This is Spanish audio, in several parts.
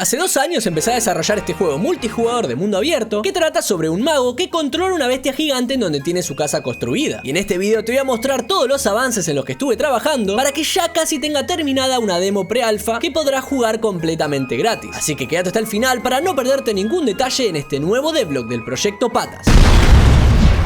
Hace 2 años empecé a desarrollar este juego multijugador de mundo abierto que trata sobre un mago que controla una bestia gigante en donde tiene su casa construida. Y en este video te voy a mostrar todos los avances en los que estuve trabajando para que ya casi tenga terminada una demo pre-alfa que podrás jugar completamente gratis. Así que quédate hasta el final para no perderte ningún detalle en este nuevo devlog del proyecto Patas.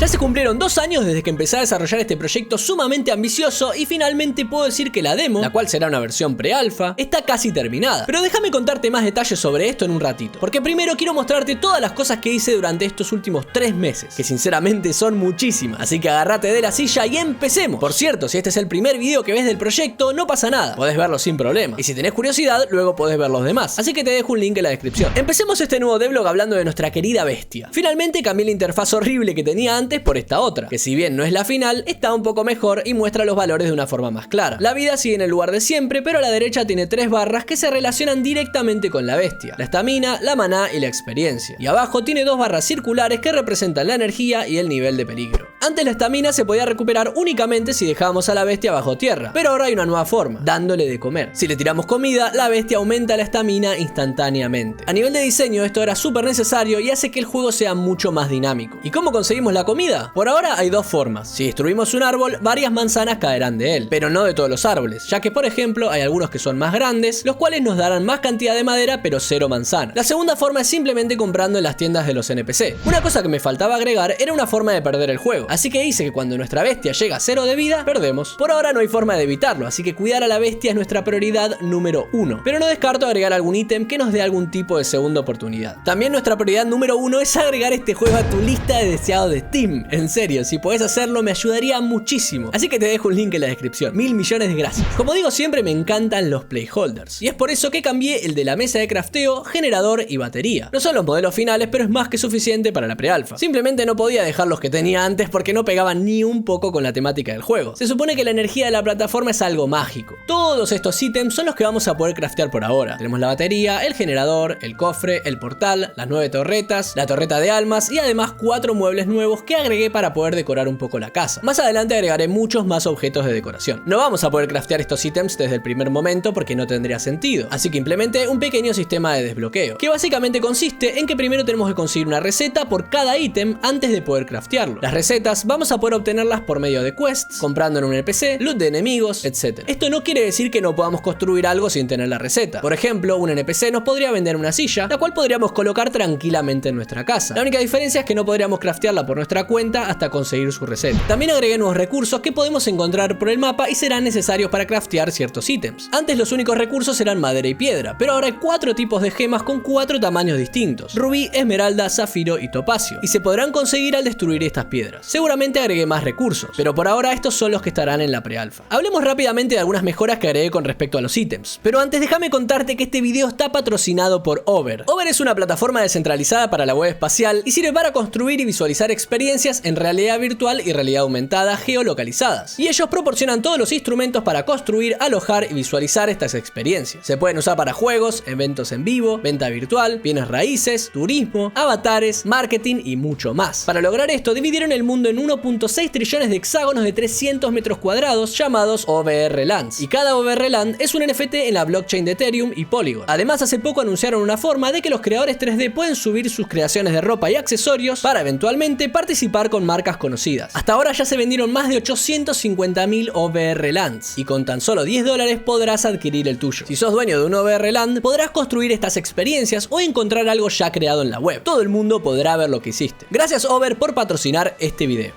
Ya se cumplieron 2 años desde que empecé a desarrollar este proyecto sumamente ambicioso y finalmente puedo decir que la demo, la cual será una versión pre-alfa, está casi terminada. Pero déjame contarte más detalles sobre esto en un ratito, porque primero quiero mostrarte todas las cosas que hice durante estos últimos 3 meses, que sinceramente son muchísimas, así que agárrate de la silla y empecemos. Por cierto, si este es el primer video que ves del proyecto, no pasa nada, podés verlo sin problema, y si tenés curiosidad, luego podés ver los demás, así que te dejo un link en la descripción. Empecemos este nuevo devlog hablando de nuestra querida bestia. Finalmente cambié la interfaz horrible que tenía antes por esta otra, que si bien no es la final, está un poco mejor y muestra los valores de una forma más clara. La vida sigue en el lugar de siempre, pero a la derecha tiene 3 barras que se relacionan directamente con la bestia: la estamina, la maná y la experiencia. Y abajo tiene 2 barras circulares que representan la energía y el nivel de peligro. Antes la estamina se podía recuperar únicamente si dejábamos a la bestia bajo tierra, pero ahora hay una nueva forma, dándole de comer. Si le tiramos comida, la bestia aumenta la estamina instantáneamente. A nivel de diseño esto era súper necesario y hace que el juego sea mucho más dinámico. ¿Y cómo conseguimos la comida? Por ahora hay 2 formas. Si destruimos un árbol, varias manzanas caerán de él, pero no de todos los árboles, ya que por ejemplo hay algunos que son más grandes, los cuales nos darán más cantidad de madera pero 0 manzanas. La segunda forma es simplemente comprando en las tiendas de los NPC. Una cosa que me faltaba agregar era una forma de perder el juego, así que hice que cuando nuestra bestia llega a 0 de vida, perdemos. Por ahora no hay forma de evitarlo, así que cuidar a la bestia es nuestra prioridad número 1, pero no descarto agregar algún ítem que nos dé algún tipo de segunda oportunidad. También nuestra prioridad número 1 es agregar este juego a tu lista de deseados de Steam. En serio, si podés hacerlo me ayudaría muchísimo, así que te dejo un link en la descripción. 1000 millones de gracias. Como digo siempre, me encantan los playholders, y es por eso que cambié el de la mesa de crafteo, generador y batería. No son los modelos finales, pero es más que suficiente para la pre-alfa. Simplemente no podía dejar los que tenía antes porque no pegaban ni un poco con la temática del juego. Se supone que la energía de la plataforma es algo mágico. Todos estos ítems son los que vamos a poder craftear por ahora. Tenemos la batería, el generador, el cofre, el portal, las 9 torretas, la torreta de almas y además 4 muebles nuevos que agregué para poder decorar un poco la casa. Más adelante agregaré muchos más objetos de decoración. No vamos a poder craftear estos ítems desde el primer momento porque no tendría sentido, así que implementé un pequeño sistema de desbloqueo, que básicamente consiste en que primero tenemos que conseguir una receta por cada ítem antes de poder craftearlo. Las recetas vamos a poder obtenerlas por medio de quests, comprando en un NPC, loot de enemigos, etc. Esto no quiere decir que no podamos construir algo sin tener la receta. Por ejemplo, un NPC nos podría vender una silla, la cual podríamos colocar tranquilamente en nuestra casa. La única diferencia es que no podríamos craftearla por nuestra cuenta hasta conseguir su receta. También agregué nuevos recursos que podemos encontrar por el mapa y serán necesarios para craftear ciertos ítems. Antes los únicos recursos eran madera y piedra, pero ahora hay 4 tipos de gemas con 4 tamaños distintos: rubí, esmeralda, zafiro y topacio, y se podrán conseguir al destruir estas piedras. Seguramente agregué más recursos, pero por ahora estos son los que estarán en la pre-alfa. Hablemos rápidamente de algunas mejoras que agregué con respecto a los ítems, pero antes déjame contarte que este video está patrocinado por Over. Over es una plataforma descentralizada para la web espacial y sirve para construir y visualizar experiencias en realidad virtual y realidad aumentada geolocalizadas. Y ellos proporcionan todos los instrumentos para construir, alojar y visualizar estas experiencias. Se pueden usar para juegos, eventos en vivo, venta virtual, bienes raíces, turismo, avatares, marketing y mucho más. Para lograr esto, dividieron el mundo en 1.6 trillones de hexágonos de 300 metros cuadrados llamados OVR Lands. Y cada OVR Land es un NFT en la blockchain de Ethereum y Polygon. Además, hace poco anunciaron una forma de que los creadores 3D pueden subir sus creaciones de ropa y accesorios para eventualmente participar con marcas conocidas. Hasta ahora ya se vendieron más de 850.000 OVR Lands y con tan solo $10 podrás adquirir el tuyo. Si sos dueño de un OVR Land, podrás construir estas experiencias o encontrar algo ya creado en la web. Todo el mundo podrá ver lo que hiciste. Gracias Over por patrocinar este video.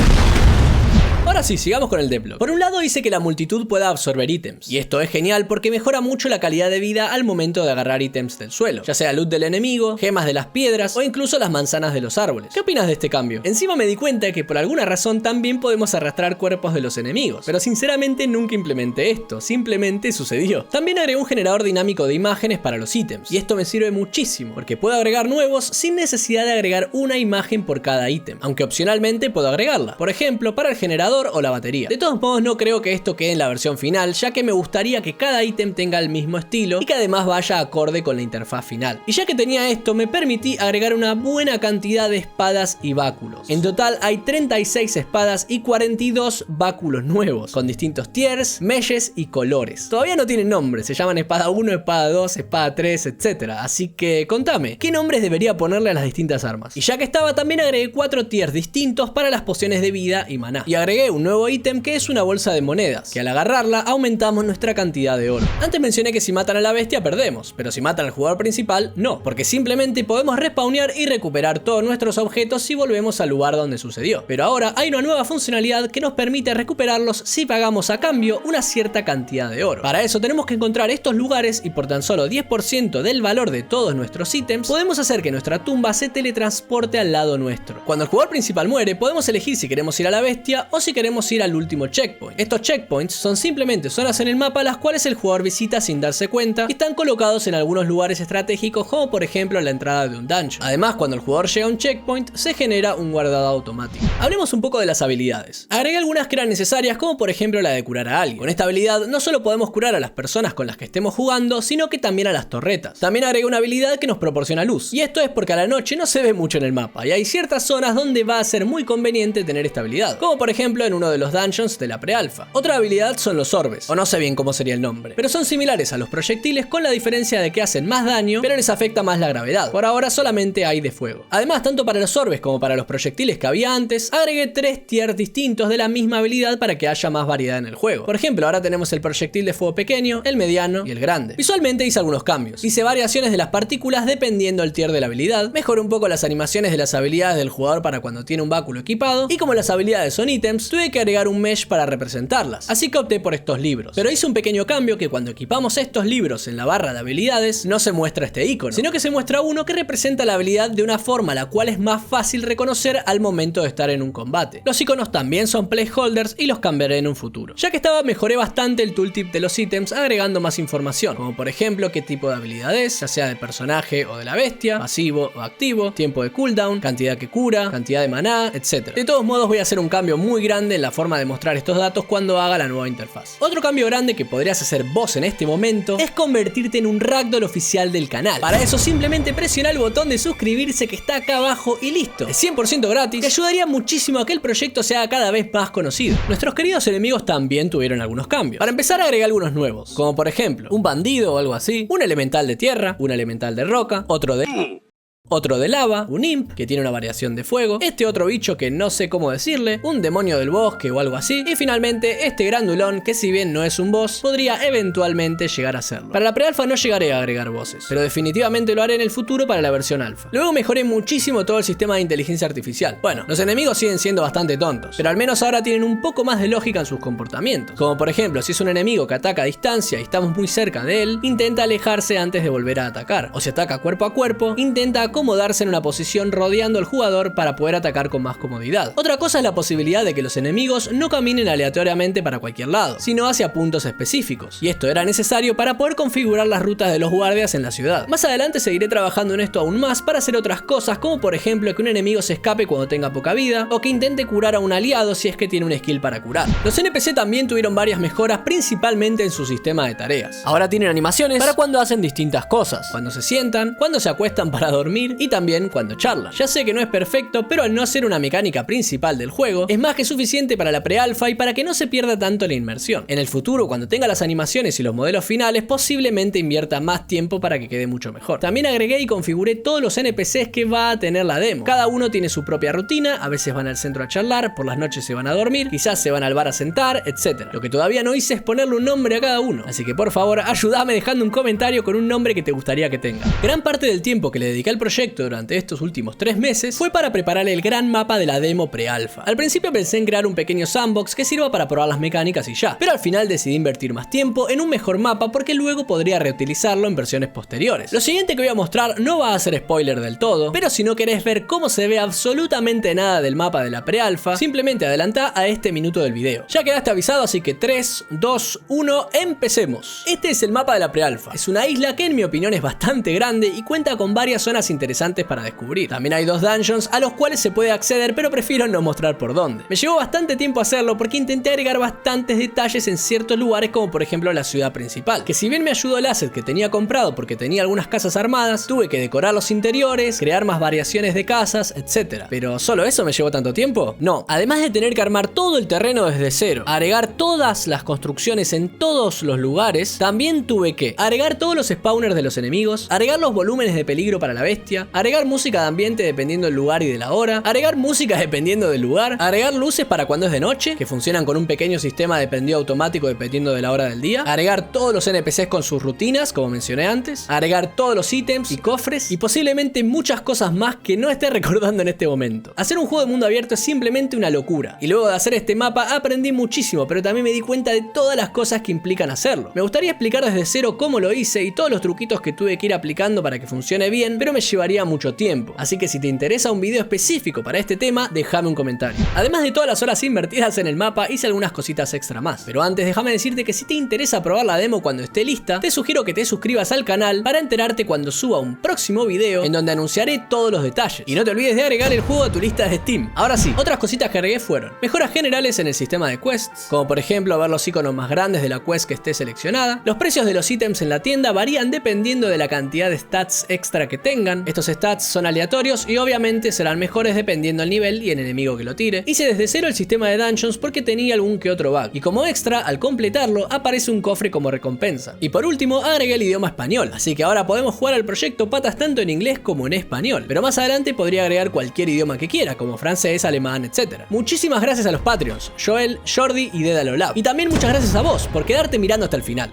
Ahora sí, sigamos con el devlog. Por un lado hice que la multitud pueda absorber ítems, y esto es genial porque mejora mucho la calidad de vida al momento de agarrar ítems del suelo, ya sea loot del enemigo, gemas de las piedras o incluso las manzanas de los árboles. ¿Qué opinas de este cambio? Encima me di cuenta que por alguna razón también podemos arrastrar cuerpos de los enemigos, pero sinceramente nunca implementé esto, simplemente sucedió. También agregué un generador dinámico de imágenes para los ítems, y esto me sirve muchísimo porque puedo agregar nuevos sin necesidad de agregar una imagen por cada ítem, aunque opcionalmente puedo agregarla. Por ejemplo, para el generador cargador o la batería. De todos modos no creo que esto quede en la versión final, ya que me gustaría que cada ítem tenga el mismo estilo y que además vaya acorde con la interfaz final. Y ya que tenía esto, me permití agregar una buena cantidad de espadas y báculos. En total hay 36 espadas y 42 báculos nuevos, con distintos tiers, meshes y colores. Todavía no tienen nombre, se llaman espada 1, espada 2, espada 3, etc. Así que contame, ¿qué nombres debería ponerle a las distintas armas? Y ya que estaba, también agregué 4 tiers distintos para las pociones de vida y maná. Y agregué un nuevo ítem que es una bolsa de monedas, que al agarrarla aumentamos nuestra cantidad de oro. Antes mencioné que si matan a la bestia perdemos, pero si matan al jugador principal no, porque simplemente podemos respawnear y recuperar todos nuestros objetos si volvemos al lugar donde sucedió. Pero ahora hay una nueva funcionalidad que nos permite recuperarlos si pagamos a cambio una cierta cantidad de oro. Para eso tenemos que encontrar estos lugares y por tan solo 10% del valor de todos nuestros ítems podemos hacer que nuestra tumba se teletransporte al lado nuestro. Cuando el jugador principal muere podemos elegir si queremos ir a la bestia o si queremos ir al último checkpoint. Estos checkpoints son simplemente zonas en el mapa las cuales el jugador visita sin darse cuenta y están colocados en algunos lugares estratégicos, como por ejemplo la entrada de un dungeon. Además, cuando el jugador llega a un checkpoint se genera un guardado automático. Hablemos un poco de las habilidades. Agregué algunas que eran necesarias, como por ejemplo la de curar a alguien. Con esta habilidad no solo podemos curar a las personas con las que estemos jugando, sino que también a las torretas. También agregué una habilidad que nos proporciona luz, y esto es porque a la noche no se ve mucho en el mapa y hay ciertas zonas donde va a ser muy conveniente tener esta habilidad, como por ejemplo en uno de los dungeons de la pre-alpha. Otra habilidad son los orbes, o no sé bien cómo sería el nombre, pero son similares a los proyectiles con la diferencia de que hacen más daño, pero les afecta más la gravedad. Por ahora solamente hay de fuego. Además, tanto para los orbes como para los proyectiles que había antes, agregué 3 tiers distintos de la misma habilidad para que haya más variedad en el juego. Por ejemplo, ahora tenemos el proyectil de fuego pequeño, el mediano y el grande. Visualmente hice algunos cambios. Hice variaciones de las partículas dependiendo del tier de la habilidad, mejoré un poco las animaciones de las habilidades del jugador para cuando tiene un báculo equipado, y como las habilidades son ítems, tuve que agregar un mesh para representarlas. Así que opté por estos libros. Pero hice un pequeño cambio, que cuando equipamos estos libros en la barra de habilidades, no se muestra este icono, sino que se muestra uno que representa la habilidad de una forma la cual es más fácil reconocer al momento de estar en un combate. Los iconos también son placeholders y los cambiaré en un futuro. Ya que estaba, mejoré bastante el tooltip de los ítems agregando más información, como por ejemplo qué tipo de habilidad es, ya sea de personaje o de la bestia, pasivo o activo, tiempo de cooldown, cantidad que cura, cantidad de maná, etc. De todos modos voy a hacer un cambio muy grande en la forma de mostrar estos datos cuando haga la nueva interfaz. Otro cambio grande que podrías hacer vos en este momento es convertirte en un ragdoll oficial del canal. Para eso simplemente presiona el botón de suscribirse que está acá abajo y listo. Es 100% gratis y ayudaría muchísimo a que el proyecto sea cada vez más conocido. Nuestros queridos enemigos también tuvieron algunos cambios. Para empezar, agregué algunos nuevos, como por ejemplo un bandido o algo así, un elemental de tierra, un elemental de roca, otro de lava, un imp que tiene una variación de fuego, este otro bicho que no sé cómo decirle, un demonio del bosque o algo así, y finalmente este grandulón que, si bien no es un boss, podría eventualmente llegar a serlo. Para la pre-alpha no llegaré a agregar bosses, pero definitivamente lo haré en el futuro para la versión alfa. Luego mejoré muchísimo todo el sistema de inteligencia artificial. Bueno, los enemigos siguen siendo bastante tontos, pero al menos ahora tienen un poco más de lógica en sus comportamientos. Como por ejemplo, si es un enemigo que ataca a distancia y estamos muy cerca de él, intenta alejarse antes de volver a atacar, o si ataca cuerpo a cuerpo, intenta acomodarse en una posición rodeando al jugador para poder atacar con más comodidad. Otra cosa es la posibilidad de que los enemigos no caminen aleatoriamente para cualquier lado, sino hacia puntos específicos, y esto era necesario para poder configurar las rutas de los guardias en la ciudad. Más adelante seguiré trabajando en esto aún más para hacer otras cosas, como por ejemplo que un enemigo se escape cuando tenga poca vida, o que intente curar a un aliado si es que tiene un skill para curar. Los NPC también tuvieron varias mejoras, principalmente en su sistema de tareas. Ahora tienen animaciones para cuando hacen distintas cosas, cuando se sientan, cuando se acuestan para dormir y también cuando charlan. Ya sé que no es perfecto, pero al no ser una mecánica principal del juego, es más que suficiente para la pre-alpha y para que no se pierda tanto la inmersión. En el futuro, cuando tenga las animaciones y los modelos finales, posiblemente invierta más tiempo para que quede mucho mejor. También agregué y configuré todos los NPCs que va a tener la demo. Cada uno tiene su propia rutina, a veces van al centro a charlar, por las noches se van a dormir, quizás se van al bar a sentar, etc. Lo que todavía no hice es ponerle un nombre a cada uno, así que por favor ayúdame dejando un comentario con un nombre que te gustaría que tenga. Gran parte del tiempo que le dediqué al proyecto durante estos últimos 3 meses fue para preparar el gran mapa de la demo pre-alpha. Al principio pensé en crear un pequeño sandbox que sirva para probar las mecánicas y ya, pero al final decidí invertir más tiempo en un mejor mapa porque luego podría reutilizarlo en versiones posteriores. Lo siguiente que voy a mostrar no va a ser spoiler del todo, pero si no querés ver cómo se ve absolutamente nada del mapa de la pre-alpha, simplemente adelantá a este minuto del video. Ya quedaste avisado, así que 3, 2, 1, empecemos. Este es el mapa de la pre-alpha. Es una isla que en mi opinión es bastante grande y cuenta con varias zonas interesantes para descubrir. También hay 2 dungeons a los cuales se puede acceder, pero prefiero no mostrar por dónde. Me llevó bastante tiempo hacerlo porque intenté agregar bastantes detalles en ciertos lugares, como por ejemplo la ciudad principal, que si bien me ayudó el asset que tenía comprado porque tenía algunas casas armadas, tuve que decorar los interiores, crear más variaciones de casas, etc. ¿Pero solo eso me llevó tanto tiempo? No, además de tener que armar todo el terreno desde cero, agregar todas las construcciones en todos los lugares, también tuve que agregar todos los spawners de los enemigos, agregar los volúmenes de peligro para la bestia, agregar música de ambiente dependiendo del lugar y de la hora, agregar música dependiendo del lugar, agregar luces para cuando es de noche, que funcionan con un pequeño sistema de prendido automático dependiendo de la hora del día, agregar todos los NPCs con sus rutinas, como mencioné antes, agregar todos los ítems y cofres, y posiblemente muchas cosas más que no esté recordando en este momento. Hacer un juego de mundo abierto es simplemente una locura, y luego de hacer este mapa aprendí muchísimo, pero también me di cuenta de todas las cosas que implican hacerlo. Me gustaría explicar desde cero cómo lo hice y todos los truquitos que tuve que ir aplicando para que funcione bien, pero me llevaría mucho tiempo, así que si te interesa un video específico para este tema, déjame un comentario. Además de todas las horas invertidas en el mapa, hice algunas cositas extra más, pero antes déjame decirte que si te interesa probar la demo cuando esté lista, te sugiero que te suscribas al canal para enterarte cuando suba un próximo video en donde anunciaré todos los detalles, y no te olvides de agregar el juego a tu lista de Steam. Ahora sí, otras cositas que agregué fueron mejoras generales en el sistema de quests, como por ejemplo ver los iconos más grandes de la quest que esté seleccionada. Los precios de los ítems en la tienda varían dependiendo de la cantidad de stats extra que tengan. Estos stats son aleatorios y obviamente serán mejores dependiendo del nivel y el enemigo que lo tire. Hice desde cero el sistema de dungeons porque tenía algún que otro bug, y como extra, al completarlo, aparece un cofre como recompensa. Y por último, agregué el idioma español, así que ahora podemos jugar al proyecto Patas tanto en inglés como en español, pero más adelante podría agregar cualquier idioma que quiera, como francés, alemán, etc. Muchísimas gracias a los Patreons, Joel, Jordi y Dedalo Lab. Y también muchas gracias a vos por quedarte mirando hasta el final.